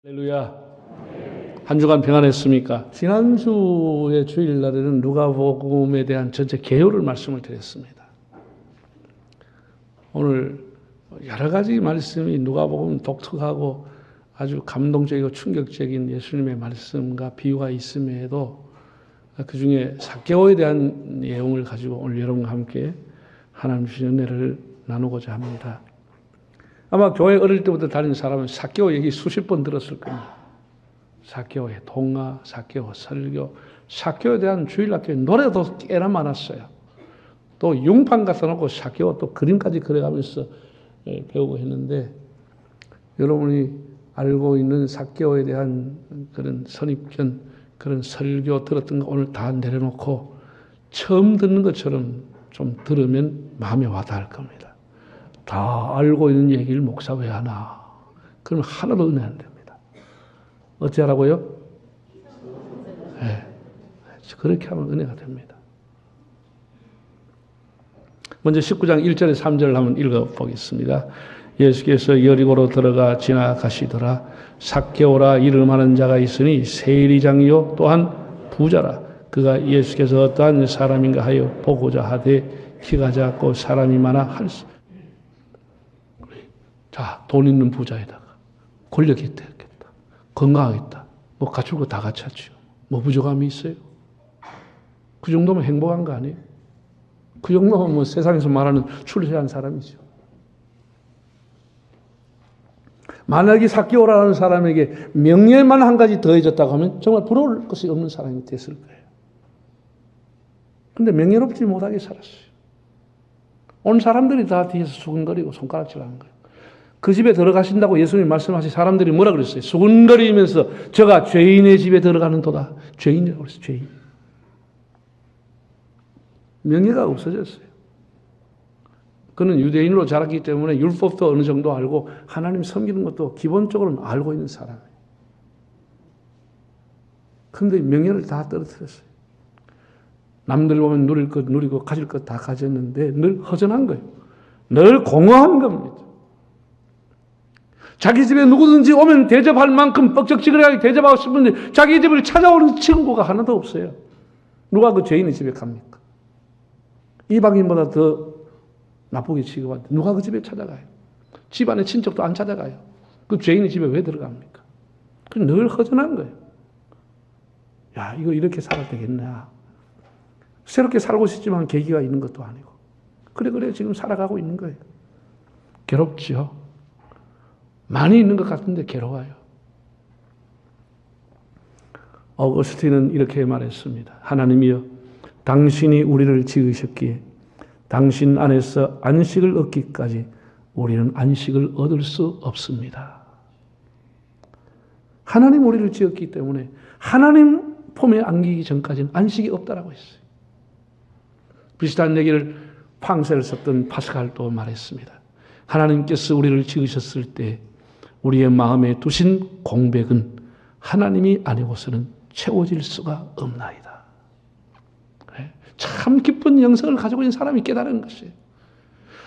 할렐루야. 한 주간 평안했습니까? 지난주의 주일날에는 누가복음에 대한 전체 개요를 말씀을 드렸습니다. 오늘 여러 가지 말씀이 누가복음 독특하고 아주 감동적이고 충격적인 예수님의 말씀과 비유가 있음에도 그 중에 삭개오에 대한 내용을 가지고 오늘 여러분과 함께 하나님 주신 은혜를 나누고자 합니다. 아마 교회 어릴 때부터 다니는 사람은 삭개오 얘기 수십 번 들었을 겁니다. 삭개오의 동화, 삭개오 설교, 삭개오에 대한 주일학교에 노래도 꽤나 많았어요. 또 융판 갖다 놓고 삭개오 또 그림까지 그려가면서 배우고 했는데, 여러분이 알고 있는 삭개오에 대한 그런 선입견, 그런 설교 들었던 거 오늘 다 내려놓고 처음 듣는 것처럼 좀 들으면 마음에 와닿을 겁니다. 다 알고 있는 얘기를 목사 왜 하나? 그럼 하나도 은혜 안 됩니다. 어찌하라고요? 네. 그렇게 하면 은혜가 됩니다. 먼저 19장 1절에 3절을 한번 읽어보겠습니다. 예수께서 여리고로 들어가 지나가시더라. 삭개오라 이름하는 자가 있으니 세리장이요 또한 부자라. 그가 예수께서 어떠한 사람인가 하여 보고자 하되 키가 작고 사람이 많아 할수. 자, 돈 있는 부자에다가 권력이 있다, 건강하겠다, 뭐 갖출 거 다 갖췄죠. 뭐 부족함이 있어요? 그 정도면 행복한 거 아니에요? 그 정도면 뭐 세상에서 말하는 출세한 사람이죠. 만약에 삭개오라는 사람에게 명예만 한 가지 더해졌다고 하면 정말 부러울 것이 없는 사람이 됐을 거예요. 그런데 명예롭지 못하게 살았어요. 온 사람들이 다 뒤에서 수근거리고 손가락질하는 거예요. 그 집에 들어가신다고 예수님이 말씀하신 사람들이 뭐라 그랬어요? 수근거리면서 저가 죄인의 집에 들어가는 도다. 죄인이라고 그랬어요. 죄인. 명예가 없어졌어요. 그는 유대인으로 자랐기 때문에 율법도 어느 정도 알고 하나님 섬기는 것도 기본적으로는 알고 있는 사람이에요. 그런데 명예를 다 떨어뜨렸어요. 남들 보면 누릴 것 누리고 가질 것 다 가졌는데 늘 허전한 거예요. 늘 공허한 겁니다. 자기 집에 누구든지 오면 대접할 만큼 뻑적지근하게 대접하고 싶은데 자기 집을 찾아오는 친구가 하나도 없어요. 누가 그 죄인의 집에 갑니까? 이방인보다 더 나쁘게 취급하는데 누가 그 집에 찾아가요? 집안의 친척도 안 찾아가요. 그 죄인의 집에 왜 들어갑니까? 늘 허전한 거예요. 야, 이거 이렇게 살아도 되겠나? 새롭게 살고 싶지만 계기가 있는 것도 아니고. 그래 지금 살아가고 있는 거예요. 괴롭죠. 많이 있는 것 같은데 괴로워요. 어거스틴은 이렇게 말했습니다. 하나님이여, 당신이 우리를 지으셨기에 당신 안에서 안식을 얻기까지 우리는 안식을 얻을 수 없습니다. 하나님 우리를 지었기 때문에 하나님 품에 안기기 전까지는 안식이 없다라고 했어요. 비슷한 얘기를 팡세를 썼던 파스칼도 말했습니다. 하나님께서 우리를 지으셨을 때 우리의 마음에 두신 공백은 하나님이 아니고서는 채워질 수가 없나이다. 참 깊은 영성을 가지고 있는 사람이 깨달은 것이에요.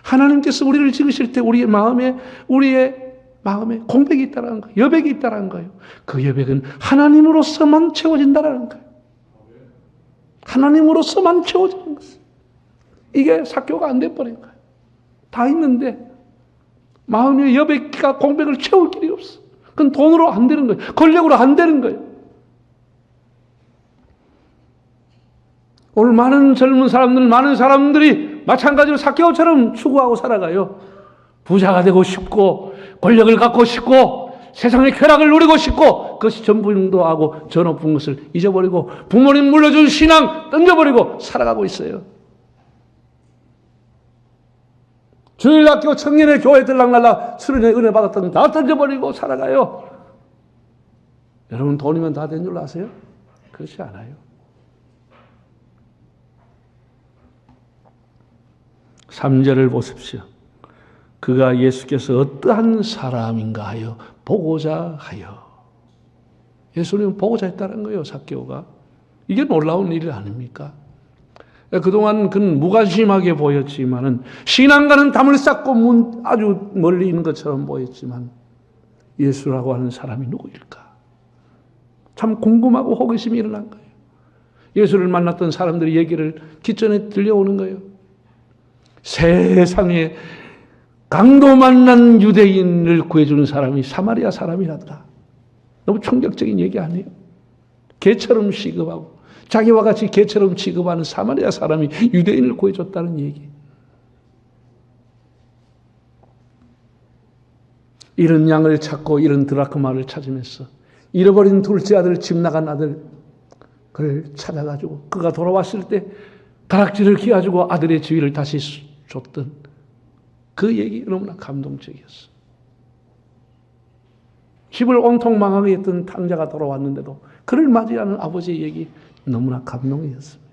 하나님께서 우리를 지으실 때 우리의 마음에 공백이 있다는 거예요. 여백이 있다는 거예요. 그 여백은 하나님으로서만 채워진다는 거예요. 하나님으로서만 채워지는 것이에요. 이게 삭개오가 안 돼버린 거예요. 다 있는데 마음의 여백과 공백을 채울 길이 없어. 그건 돈으로 안 되는 거예요. 권력으로 안 되는 거예요. 오늘 많은 젊은 사람들, 많은 사람들이 마찬가지로 삭개오처럼 추구하고 살아가요. 부자가 되고 싶고, 권력을 갖고 싶고, 세상의 쾌락을 누리고 싶고, 그것이 전부인도 하고 저 높은 것을 잊어버리고, 부모님 물려준 신앙 던져버리고 살아가고 있어요. 주일학교 청년의 교회 들락날락 수련회 은혜 받았던 다 던져버리고 살아가요. 여러분 돈이면 다 된 줄 아세요? 그렇지 않아요. 3절을 보십시오. 그가 예수께서 어떠한 사람인가 하여 보고자 하여. 예수님은 보고자 했다는 거예요. 삭개오가. 이게 놀라운 일 아닙니까? 그동안 그는 무관심하게 보였지만은 신앙과는 담을 쌓고 아주 멀리 있는 것처럼 보였지만 예수라고 하는 사람이 누구일까? 참 궁금하고 호기심이 일어난 거예요. 예수를 만났던 사람들의 얘기를 귓전에 들려오는 거예요. 세상에 강도 만난 유대인을 구해주는 사람이 사마리아 사람이라더라. 너무 충격적인 얘기 아니에요? 개처럼 취급하고 자기와 같이 개처럼 취급하는 사마리아 사람이 유대인을 구해줬다는 얘기. 이런 양을 찾고 이런 드라크마를 찾으면서 잃어버린 둘째 아들, 집 나간 아들 그를 찾아가지고 그가 돌아왔을 때 가락지를 끼워주고 아들의 지위를 다시 줬던 그 얘기 너무나 감동적이었어. 집을 온통 망하게 했던 탕자가 돌아왔는데도 그를 맞이하는 아버지의 얘기 너무나 감동이었습니다.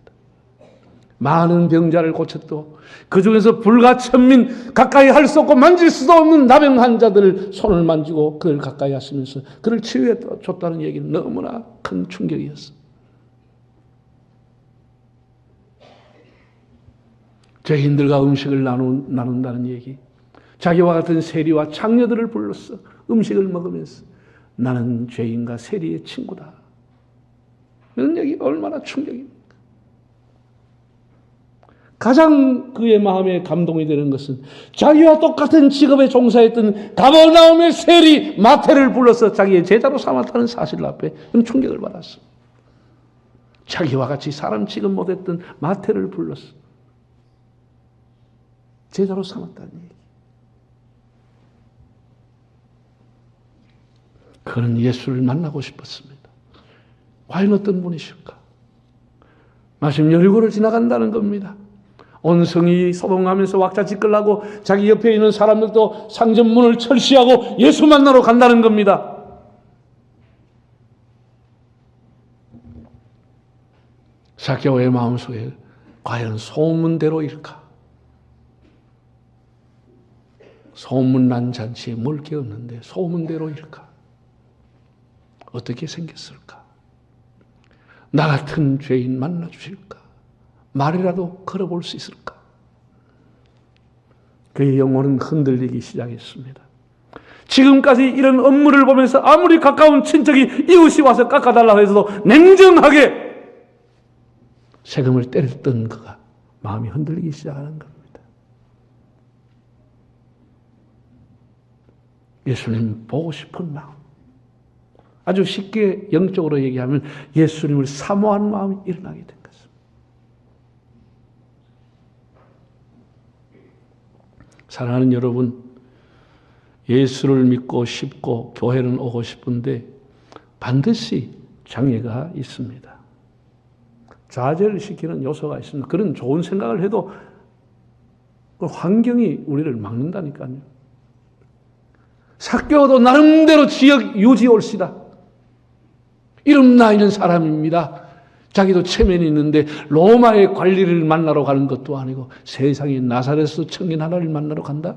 많은 병자를 고쳤고 그 중에서 불과 천민 가까이 할 수 없고 만질 수도 없는 나병 환자들을 손을 만지고 그를 가까이 하시면서 그를 치유해 줬다는 얘기는 너무나 큰 충격이었어. 죄인들과 음식을 나눈다는 얘기. 자기와 같은 세리와 창녀들을 불렀어. 음식을 먹으면서 나는 죄인과 세리의 친구다. 이런 얘기 얼마나 충격입니까? 가장 그의 마음에 감동이 되는 것은 자기와 똑같은 직업에 종사했던 가버나움의 세리 마태를 불러서 자기의 제자로 삼았다는 사실 앞에 충격을 받았어. 자기와 같이 사람 취급 못했던 마태를 불렀어. 제자로 삼았다는 얘기. 그는 예수를 만나고 싶었습니다. 과연 어떤 분이실까? 마침 여리고를 지나간다는 겁니다. 온 성이 소동하면서 왁자지껄하고 자기 옆에 있는 사람들도 상점문을 철시하고 예수 만나러 간다는 겁니다. 삭개오의 마음속에 과연 소문대로일까? 소문난 잔치에 뭘 깨었는데 소문대로일까? 어떻게 생겼을까? 나 같은 죄인 만나주실까? 말이라도 걸어볼 수 있을까? 그의 영혼은 흔들리기 시작했습니다. 지금까지 이런 업무를 보면서 아무리 가까운 친척이 이웃이 와서 깎아달라고 해서도 냉정하게 세금을 때렸던 그가 마음이 흔들리기 시작하는 겁니다. 예수님 보고 싶은 마음. 아주 쉽게 영적으로 얘기하면 예수님을 사모하는 마음이 일어나게 된 것입니다. 사랑하는 여러분, 예수를 믿고 싶고 교회는 오고 싶은데 반드시 장애가 있습니다. 좌절을 시키는 요소가 있습니다. 그런 좋은 생각을 해도 그 환경이 우리를 막는다니까요. 삭개오도 나름대로 지역 유지 올시다. 이름 나 있는 사람입니다. 자기도 체면이 있는데 로마의 관리를 만나러 가는 것도 아니고 세상에 나사렛 청년 하나를 만나러 간다?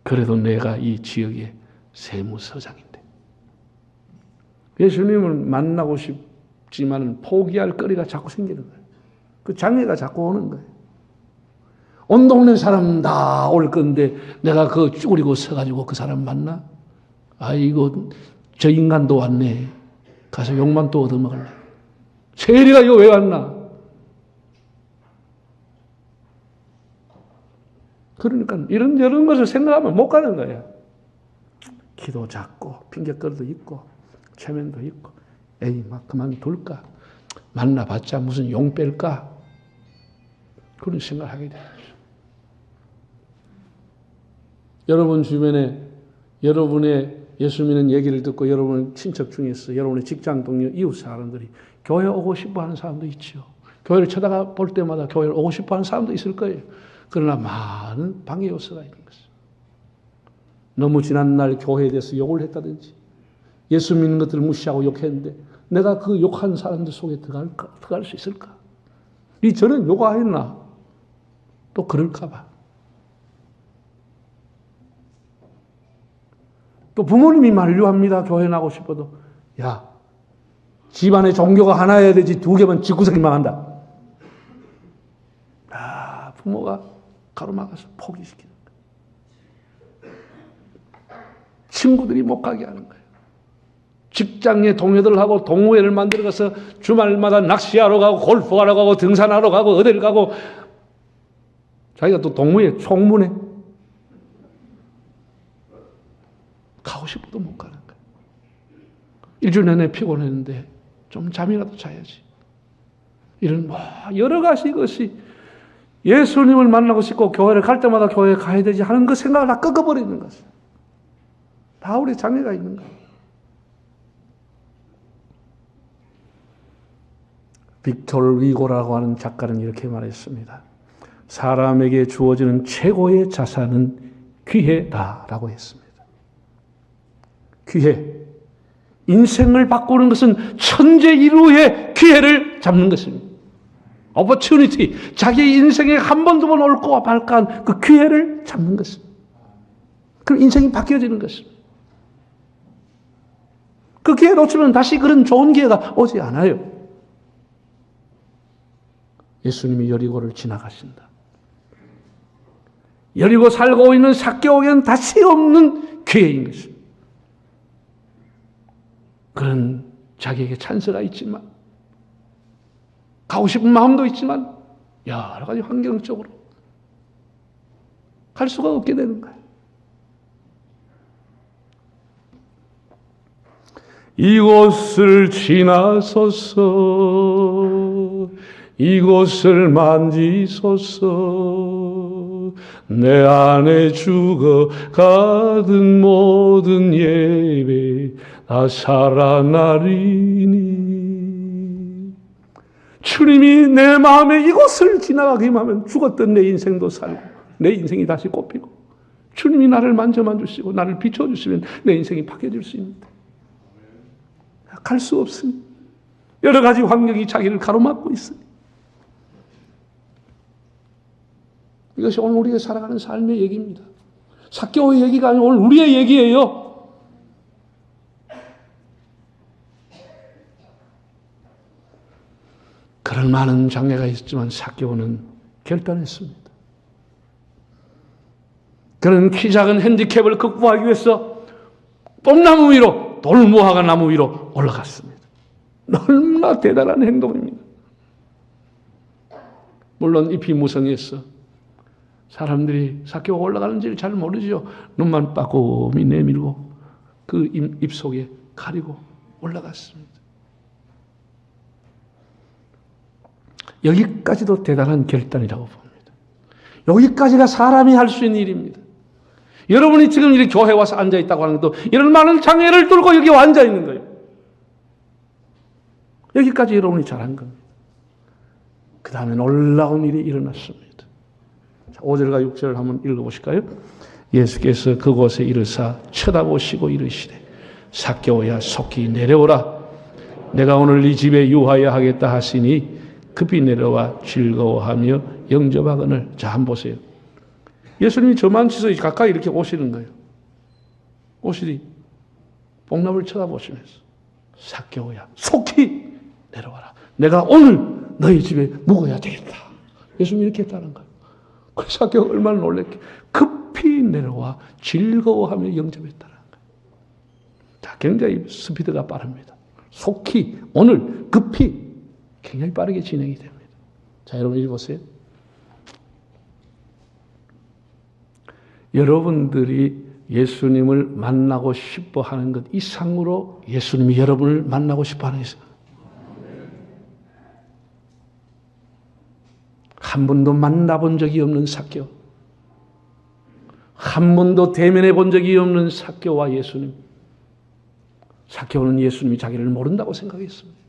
그래도 내가 이 지역의 세무서장인데 예수님을 만나고 싶지만 포기할 거리가 자꾸 생기는 거예요. 그 장애가 자꾸 오는 거예요. 온 동네 사람 다 올 건데 내가 그 쭈그리고 서가지고 그 사람 만나? 아이고 저 인간도 왔네. 가서 욕만 또 얻어먹을래. 세리가 이거 왜 왔나? 그러니까 이런 것을 생각하면 못 가는 거예요. 키도 작고 핑계거리도 있고 체면도 있고 에이 막 그만둘까? 만나봤자 무슨 용 뺄까? 그런 생각을 하게 돼요. 여러분 주변에 여러분의 예수 믿는 얘기를 듣고 여러분 친척 중에서 여러분의 직장 동료 이웃 사람들이 교회 오고 싶어 하는 사람도 있죠. 교회를 쳐다가 볼 때마다 교회를 오고 싶어 하는 사람도 있을 거예요. 그러나 많은 방해 요소가 있는 것이죠. 너무 지난날 교회에 대해서 욕을 했다든지 예수 믿는 것들을 무시하고 욕했는데 내가 그 욕한 사람들 속에 들어갈 수 있을까? 저는 욕하였나? 또 그럴까 봐. 또 부모님이 만류합니다. 교회 나고 싶어도. 야, 집안에 종교가 하나여야 되지 두 개만 집구석이 망한다. 부모가 가로막아서 포기시키는 거예요. 친구들이 못 가게 하는 거예요. 직장의 동료들하고 동호회를 만들어가서 주말마다 낚시하러 가고 골프하러 가고 등산하러 가고 어딜 가고 자기가 또 동호회 총무네. 가고 싶어도 못 가는 거예요. 일주일 내내 피곤했는데 좀 잠이라도 자야지. 이런 여러 가지 것이 예수님을 만나고 싶고 교회를 갈 때마다 교회에 가야 되지 하는 그 생각을 다 꺾어버리는 것이에요. 다 우리 장애가 있는 거예요. 빅토르 위고라고 하는 작가는 이렇게 말했습니다. 사람에게 주어지는 최고의 자산은 기회다라고 했습니다. 기회. 인생을 바꾸는 것은 천재일우의 기회를 잡는 것입니다. opportunity. 자기 인생에 한 번, 두 번 옳고 발까한 그 기회를 잡는 것입니다. 그럼 인생이 바뀌어지는 것입니다. 그 기회 놓치면 다시 그런 좋은 기회가 오지 않아요. 예수님이 여리고를 지나가신다. 여리고 살고 있는 삭개오에는 다시 없는 기회인 것입니다. 그런 자기에게 찬스가 있지만 가고 싶은 마음도 있지만 여러 가지 환경적으로 갈 수가 없게 되는 거예요. 이곳을 지나소서 이곳을 만지소서 내 안에 죽어가던 모든 예배 다 살아나리니 주님이 내 마음에 이곳을 지나가기만 하면 죽었던 내 인생도 살고 내 인생이 다시 꼽히고 주님이 나를 만져만 주시고 나를 비춰주시면 내 인생이 바뀌어질 수 있는데 갈 수 없으니 여러 가지 환경이 자기를 가로막고 있으니 이것이 오늘 우리가 살아가는 삶의 얘기입니다. 삭개오의 얘기가 아니고 오늘 우리의 얘기예요. 그런 많은 장애가 있었지만 삭개오는 결단했습니다. 그런 키 작은 핸디캡을 극복하기 위해서 뽐나무 위로 돌무화과 나무 위로 올라갔습니다. 너무나 대단한 행동입니다. 물론 잎이 무성해서 사람들이 삭개오가 올라가는지를 잘 모르죠. 눈만 빠꼼히 내밀고 그 잎 속에 가리고 올라갔습니다. 여기까지도 대단한 결단이라고 봅니다. 여기까지가 사람이 할 수 있는 일입니다. 여러분이 지금 이렇게 교회에 와서 앉아있다고 하는 것도 이런 많은 장애를 뚫고 여기 앉아있는 거예요. 여기까지 여러분이 잘한 겁니다. 그 다음에 놀라운 일이 일어났습니다. 5절과 6절을 한번 읽어보실까요? 예수께서 그곳에 이르사 쳐다보시고 이르시되 삭개오야 속히 내려오라. 내가 오늘 네 집에 유하여 하겠다 하시니 급히 내려와 즐거워하며 영접하거늘. 자, 한번 보세요. 예수님이 저만치서 가까이 이렇게 오시는 거예요. 오시니 복납을 쳐다보시면서 삭개오야 속히 내려와라. 내가 오늘 너희 집에 묵어야 되겠다. 예수님이 이렇게 했다는 거예요. 그래서 삭개오가 얼마나 놀랬게 급히 내려와 즐거워하며 영접했다는 거예요. 자, 굉장히 스피드가 빠릅니다. 속히 오늘 급히 굉장히 빠르게 진행이 됩니다. 자, 여러분 이리 보세요. 여러분들이 예수님을 만나고 싶어 하는 것 이상으로 예수님이 여러분을 만나고 싶어 하는 것입니다. 한 번도 만나본 적이 없는 삭개오, 한 번도 대면해 본 적이 없는 삭개오와 예수님. 삭개오는 예수님이 자기를 모른다고 생각했습니다.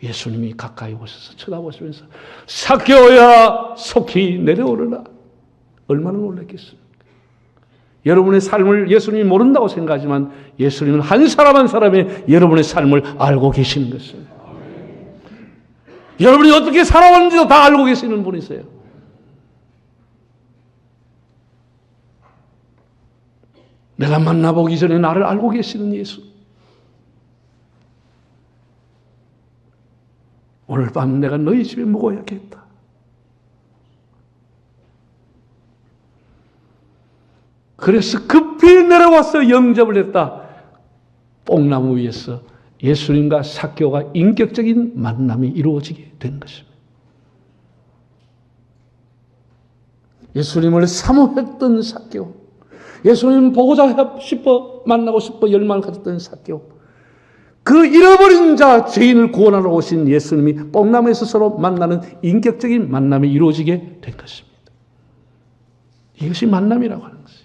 예수님이 가까이 오셔서 쳐다보시면서 삭개오야 속히 내려오르라. 얼마나 놀랐겠습니까? 여러분의 삶을 예수님이 모른다고 생각하지만 예수님은 한 사람 한 사람의 여러분의 삶을 알고 계시는 것입니다. 여러분이 어떻게 살아왔는지도 다 알고 계시는 분이세요. 내가 만나보기 전에 나를 알고 계시는 예수. 오늘 밤 내가 너희 집에 묵어야겠다. 그래서 급히 내려와서 영접을 했다. 뽕나무 위에서 예수님과 삭개오가 인격적인 만남이 이루어지게 된 것입니다. 예수님을 사모했던 삭개오, 예수님 보고자 싶어 만나고 싶어 열망을 가졌던 삭개오, 그 잃어버린 자 죄인을 구원하러 오신 예수님이 뽕나무에서 서로 만나는 인격적인 만남이 이루어지게 된 것입니다. 이것이 만남이라고 하는 것이에요.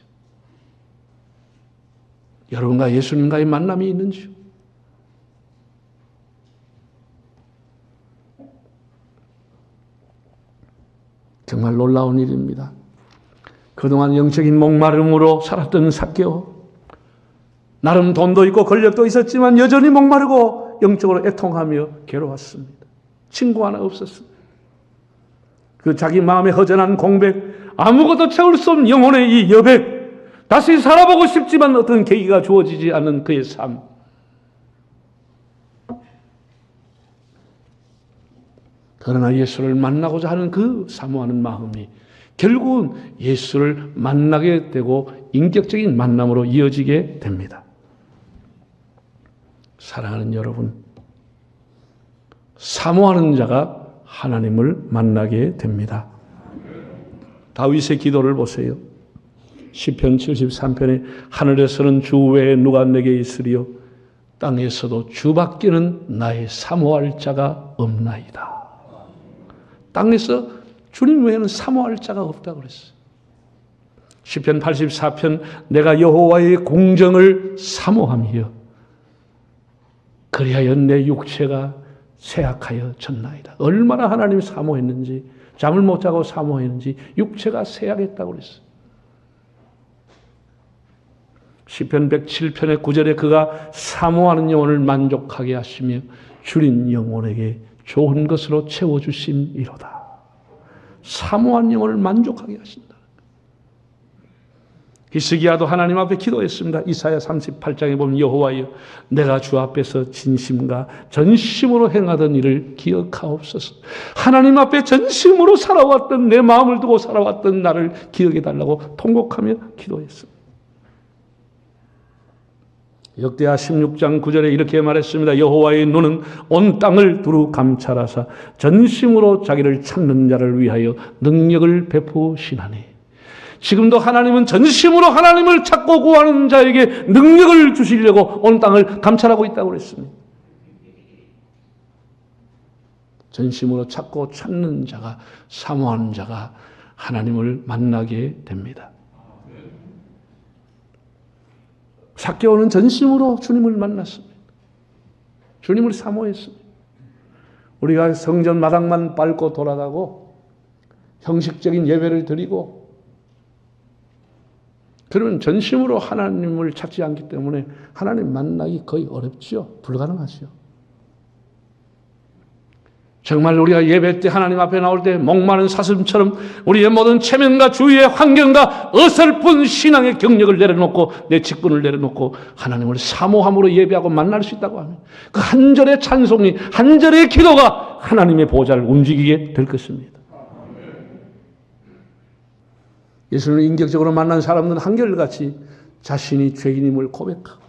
여러분과 예수님과의 만남이 있는지요? 정말 놀라운 일입니다. 그동안 영적인 목마름으로 살았던 삭개오, 나름 돈도 있고 권력도 있었지만 여전히 목마르고 영적으로 애통하며 괴로웠습니다. 친구 하나 없었습니다. 그 자기 마음의 허전한 공백, 아무것도 채울 수 없는 영혼의 이 여백, 다시 살아보고 싶지만 어떤 계기가 주어지지 않는 그의 삶. 그러나 예수를 만나고자 하는 그 사모하는 마음이 결국은 예수를 만나게 되고 인격적인 만남으로 이어지게 됩니다. 사랑하는 여러분, 사모하는 자가 하나님을 만나게 됩니다. 다윗의 기도를 보세요. 시편 73편에 하늘에서는 주 외에 누가 내게 있으리요, 땅에서도 주밖에는 나의 사모할 자가 없나이다. 땅에서 주님 외에는 사모할 자가 없다고 그랬어요. 시편 84편, 내가 여호와의 공정을 사모하며 그리하여 내 육체가 쇠약하여 졌나이다. 얼마나 하나님이 사모했는지, 잠을 못 자고 사모했는지 육체가 쇠약했다고 그랬어요. 시편 107편의 9절에 그가 사모하는 영혼을 만족하게 하시며 줄인 영혼에게 좋은 것으로 채워주심이로다. 사모한 영혼을 만족하게 하신다. 히스기야도 하나님 앞에 기도했습니다. 이사야 38장에 보면 여호와여, 내가 주 앞에서 진심과 전심으로 행하던 일을 기억하옵소서. 하나님 앞에 전심으로 살아왔던, 내 마음을 두고 살아왔던 나를 기억해달라고 통곡하며 기도했습니다. 역대하 16장 9절에 이렇게 말했습니다. 여호와의 눈은 온 땅을 두루 감찰하사 전심으로 자기를 찾는 자를 위하여 능력을 베푸시나니. 지금도 하나님은 전심으로 하나님을 찾고 구하는 자에게 능력을 주시려고 온 땅을 감찰하고 있다고 그랬습니다. 전심으로 찾고 찾는 자가, 사모하는 자가 하나님을 만나게 됩니다. 삭개오는 전심으로 주님을 만났습니다. 주님을 사모했습니다. 우리가 성전 마당만 밟고 돌아가고 형식적인 예배를 드리고 그러면 전심으로 하나님을 찾지 않기 때문에 하나님 만나기 거의 어렵죠. 불가능하죠. 정말 우리가 예배 때 하나님 앞에 나올 때 목마른 사슴처럼 우리의 모든 체면과 주위의 환경과 어설픈 신앙의 경력을 내려놓고 내 직분을 내려놓고 하나님을 사모함으로 예배하고 만날 수 있다고 하면 그 한 절의 찬송이, 한 절의 기도가 하나님의 보좌를 움직이게 될 것입니다. 예수님을 인격적으로 만난 사람들은 한결같이 자신이 죄인임을 고백하고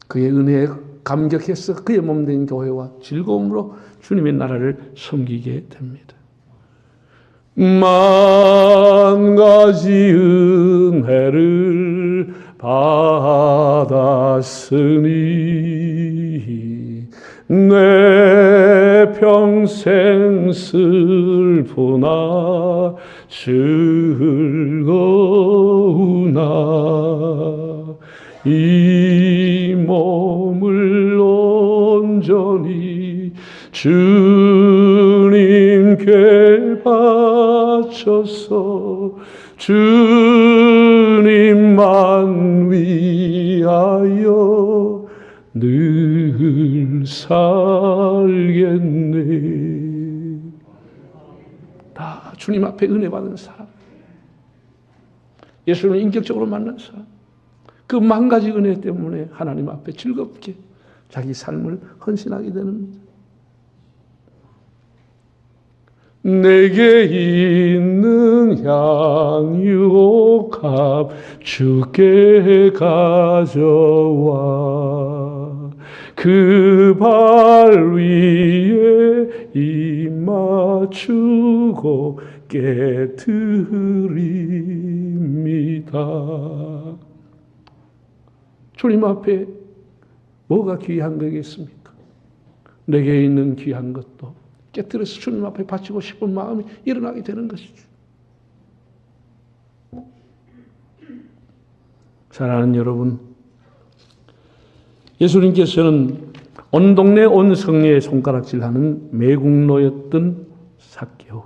그의 은혜에 감격해서 그의 몸된 교회와 즐거움으로 주님의 나라를 섬기게 됩니다. 만 가지 은혜를 받았으니 내 평생 슬프나 즐거우나 이 몸을 온전히 주님께 바쳐서 주님만 위하여 늘 살겠네. 다 주님 앞에 은혜 받은 사람, 예수님을 인격적으로 만난 사람, 그 만 가지 은혜 때문에 하나님 앞에 즐겁게 자기 삶을 헌신하게 되는 내게 있는 향유값 주께 가져와 그 발 위에 입 맞추고 깨뜨립니다. 주님 앞에 뭐가 귀한 거겠습니까? 내게 있는 귀한 것도 깨뜨려서 주님 앞에 바치고 싶은 마음이 일어나게 되는 것이죠. 사랑하는 여러분, 예수님께서는 온 동네 온 성리에 손가락질하는 매국노였던 삭개오,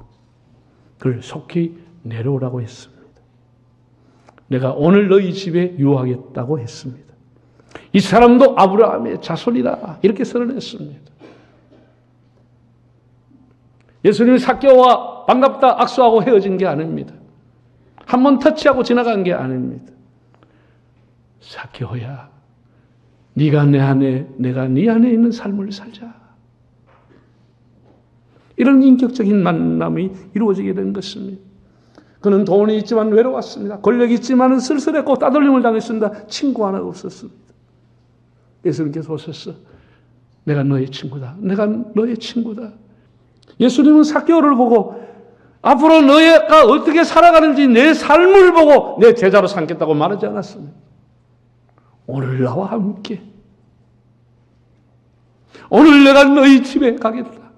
그를 속히 내려오라고 했습니다. 내가 오늘 너희 집에 유하겠다고 했습니다. 이 사람도 아브라함의 자손이다 이렇게 선언했습니다. 예수님이 삭개오와 반갑다 악수하고 헤어진 게 아닙니다. 한번 터치하고 지나간 게 아닙니다. 삭개오야, 네가 내 안에, 내가 네 안에 있는 삶을 살자. 이런 인격적인 만남이 이루어지게 된 것입니다. 그는 돈이 있지만 외로웠습니다. 권력이 있지만 쓸쓸했고 따돌림을 당했습니다. 친구 하나 없었습니다. 예수님께서 오셔서 내가 너의 친구다. 내가 너의 친구다. 예수님은 삭개오를 보고 앞으로 너희가 어떻게 살아가는지 내 삶을 보고 내 제자로 삼겠다고 말하지 않았습니다. 오늘 나와 함께, 오늘 내가 너희 집에 가겠다.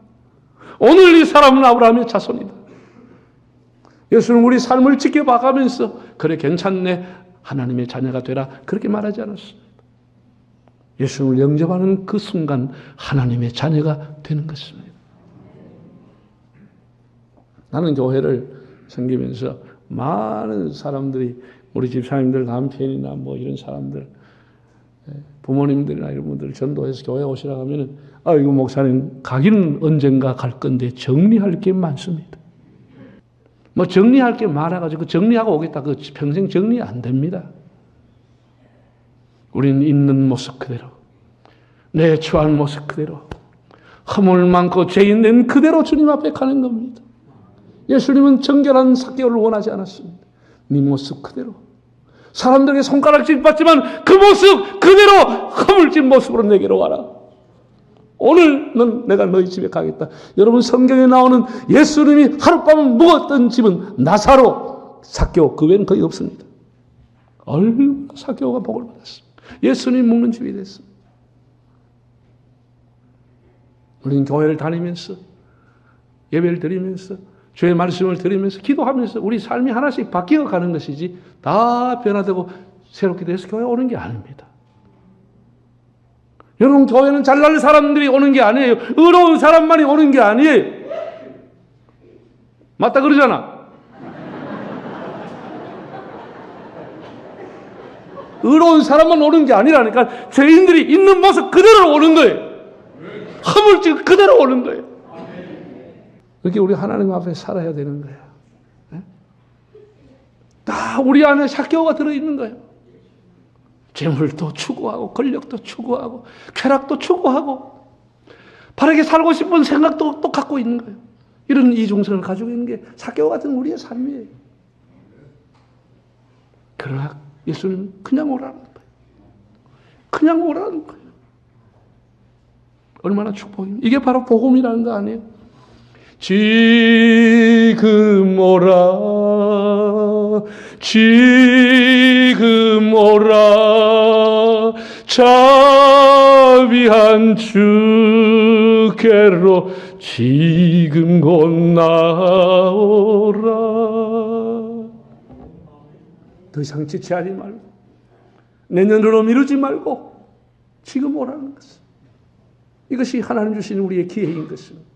오늘 이 사람은 아브라함의 자손이다. 예수는 우리 삶을 지켜봐가면서 그래 괜찮네, 하나님의 자녀가 되라 그렇게 말하지 않았습니다. 예수님을 영접하는 그 순간 하나님의 자녀가 되는 것입니다. 나는 교회를 섬기면서 많은 사람들이 우리 집사님들 남편이나 뭐 이런 사람들 부모님들이나 이런 분들 전도해서 교회 오시라고 하면은 아이고 목사님 가기는 언젠가 갈 건데 정리할 게 많습니다. 뭐 정리할 게 많아가지고 정리하고 오겠다. 그 평생 정리 안 됩니다. 우리는 있는 모습 그대로, 내 처한 모습 그대로, 허물 많고 죄 있는 그대로 주님 앞에 가는 겁니다. 예수님은 정결한 삭개오를 원하지 않았습니다. 네 모습 그대로. 사람들에게 손가락질 받지만 그 모습 그대로 허물진 모습으로 내게로 와라. 오늘은 내가 너희 집에 가겠다. 여러분 성경에 나오는 예수님이 하룻밤 묵었던 집은 나사로, 삭개오 그 외에는 거의 없습니다. 얼마나 삭개오가 복을 받았습니다. 예수님 묵는 집이 됐습니다. 우리는 교회를 다니면서 예배를 드리면서 주의 말씀을 들으면서 기도하면서 우리 삶이 하나씩 바뀌어 가는 것이지 다 변화되고 새롭게 돼서 교회 오는 게 아닙니다. 여러분 교회는 잘날 사람들이 오는 게 아니에요. 의로운 사람만이 오는 게 아니에요. 맞다 그러잖아. 의로운 사람만 오는 게 아니라니까. 죄인들이 있는 모습 그대로 오는 거예요. 허물질 그대로 오는 거예요. 그렇게 우리 하나님 앞에 살아야 되는 거예요. 네? 다 우리 안에 삭개오가 들어있는 거예요. 재물도 추구하고 권력도 추구하고 쾌락도 추구하고 바르게 살고 싶은 생각도 또 갖고 있는 거예요. 이런 이중성을 가지고 있는 게 삭개오 같은 우리의 삶이에요. 그러나 예수님은 그냥 오라는 거예요. 그냥 오라는 거예요. 얼마나 축복입니까? 이게 바로 복음이라는 거 아니에요? 지금 오라, 지금 오라, 자비한 주께로 지금 곧 나오라. 더 이상 지체하지 말고 내년으로 미루지 말고 지금 오라는 것은, 이것이 하나님 주신 우리의 기회인 것입니다.